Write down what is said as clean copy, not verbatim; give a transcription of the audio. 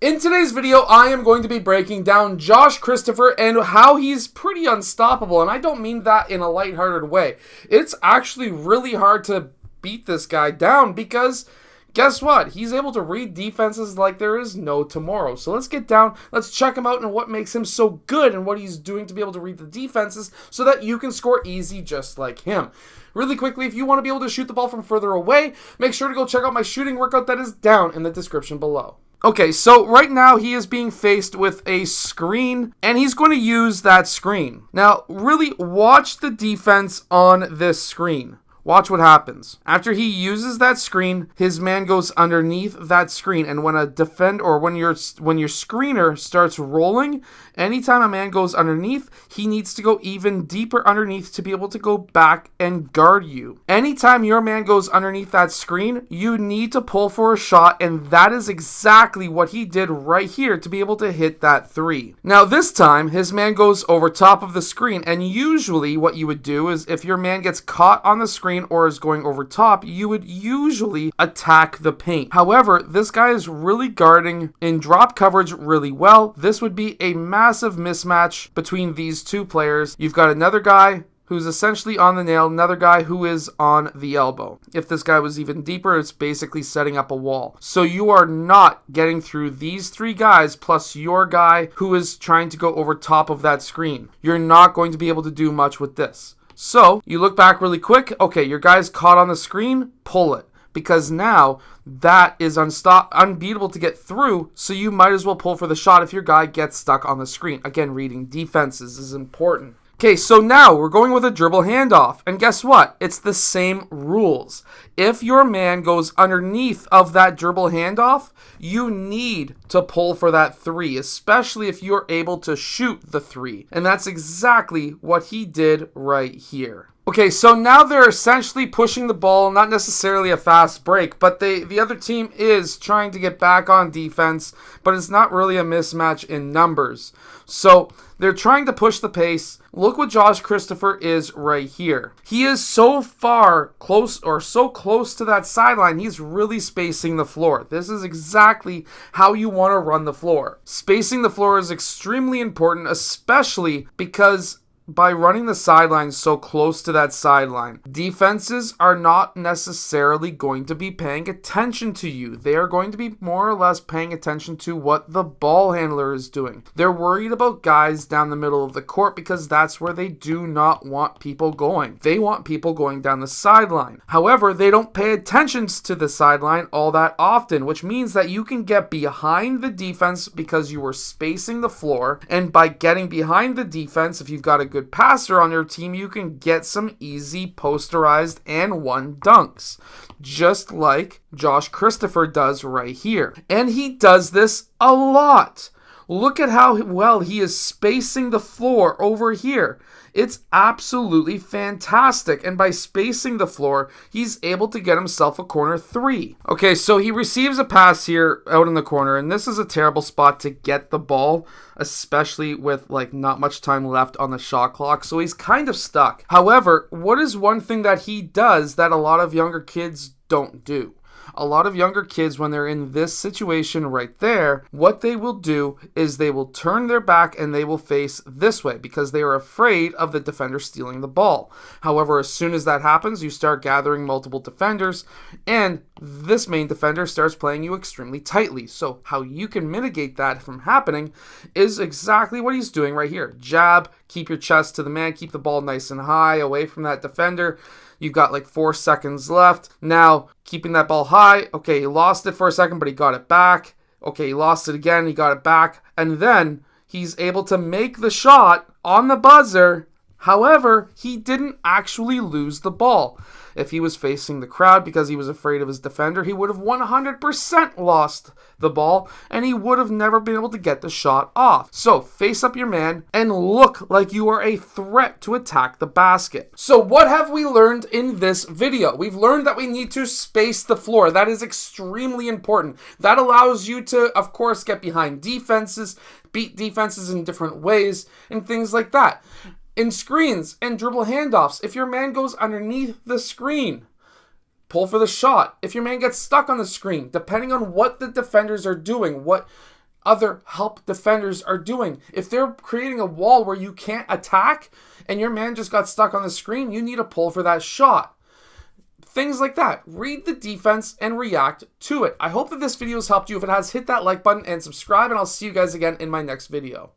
In today's video, I am going to be breaking down Josh Christopher and how he's pretty unstoppable, and I don't mean that in a lighthearted way. It's actually really hard to beat this guy down because guess what? He's able to read defenses like there is no tomorrow. So let's get down, let's check him out and what makes him so good and what he's doing to be able to read the defenses so that you can score easy just like him. Really quickly, if you want to be able to shoot the ball from further away, make sure to go check out my shooting workout that is down in the description below. Okay, so right now he is being faced with a screen, and he's going to use that screen. Now, really watch the defense on this screen. Watch what happens. After he uses that screen, his man goes underneath that screen, and when a when your screener starts rolling, anytime a man goes underneath, he needs to go even deeper underneath to be able to go back and guard you. Anytime your man goes underneath that screen, you need to pull for a shot, and that is exactly what he did right here to be able to hit that three. Now this time, his man goes over top of the screen, and usually what you would do is if your man gets caught on the screen or is going over top, you would usually attack the paint. However, this guy is really guarding in drop coverage really well. This would be a massive mismatch between these two players. You've got another guy who's essentially on the nail, another guy who is on the elbow. If this guy was even deeper, it's basically setting up a wall. So you are not getting through these three guys plus your guy who is trying to go over top of that screen. You're not going to be able to do much with this. So you look back really quick. Okay, your guy's caught on the screen, pull it. Because now that is unbeatable to get through, so you might as well pull for the shot if your guy gets stuck on the screen. Again, reading defenses is important. Okay, so now we're going with a dribble handoff, and guess what? It's the same rules. If your man goes underneath of that dribble handoff, you need to pull for that three, especially if you're able to shoot the three. And that's exactly what he did right here. Okay, so now they're essentially pushing the ball, not necessarily a fast break, but the other team is trying to get back on defense, but it's not really a mismatch in numbers. So they're trying to push the pace. Look what Josh Christopher is right here. He is so close to that sideline, he's really spacing the floor. This is exactly how you want to run the floor. Spacing the floor is extremely important, especially because by running the sideline so close to that sideline, defenses are not necessarily going to be paying attention to you. They are going to be more or less paying attention to what the ball handler is doing. They're worried about guys down the middle of the court because that's where they do not want people going. They want people going down the sideline. However, they don't pay attention to the sideline all that often, which means that you can get behind the defense because you were spacing the floor, and by getting behind the defense, if you've got a good passer on your team, you can get some easy posterized and one dunks, just like Josh Christopher does right here. And he does this a lot. Look at how well he is spacing the floor over here. It's absolutely fantastic. And by spacing the floor, he's able to get himself a corner three. Okay, so he receives a pass here out in the corner, and this is a terrible spot to get the ball, especially with not much time left on the shot clock. So he's kind of stuck. However, what is one thing that he does that a lot of younger kids don't do? A lot of younger kids, when they're in this situation right there, what they will do is they will turn their back and they will face this way because they are afraid of the defender stealing the ball. However, as soon as that happens, you start gathering multiple defenders, and this main defender starts playing you extremely tightly. So how you can mitigate that from happening is exactly what he's doing right here. Jab, keep your chest to the man, keep the ball nice and high away from that defender. You've got 4 seconds left. Now, keeping that ball high. Okay, he lost it for a second, but he got it back. Okay, he lost it again, he got it back. And then he's able to make the shot on the buzzer. However, he didn't actually lose the ball. If he was facing the crowd because he was afraid of his defender, he would have 100% lost the ball, and he would have never been able to get the shot off. So face up your man and look like you are a threat to attack the basket. So what have we learned in this video? We've learned that we need to space the floor. That is extremely important. That allows you to, of course, get behind defenses, beat defenses in different ways, and things like that. In screens and dribble handoffs, if your man goes underneath the screen, pull for the shot. If your man gets stuck on the screen, depending on what the defenders are doing, what other help defenders are doing. If they're creating a wall where you can't attack and your man just got stuck on the screen, you need to pull for that shot. Things like that. Read the defense and react to it. I hope that this video has helped you. If it has, hit that like button and subscribe, and I'll see you guys again in my next video.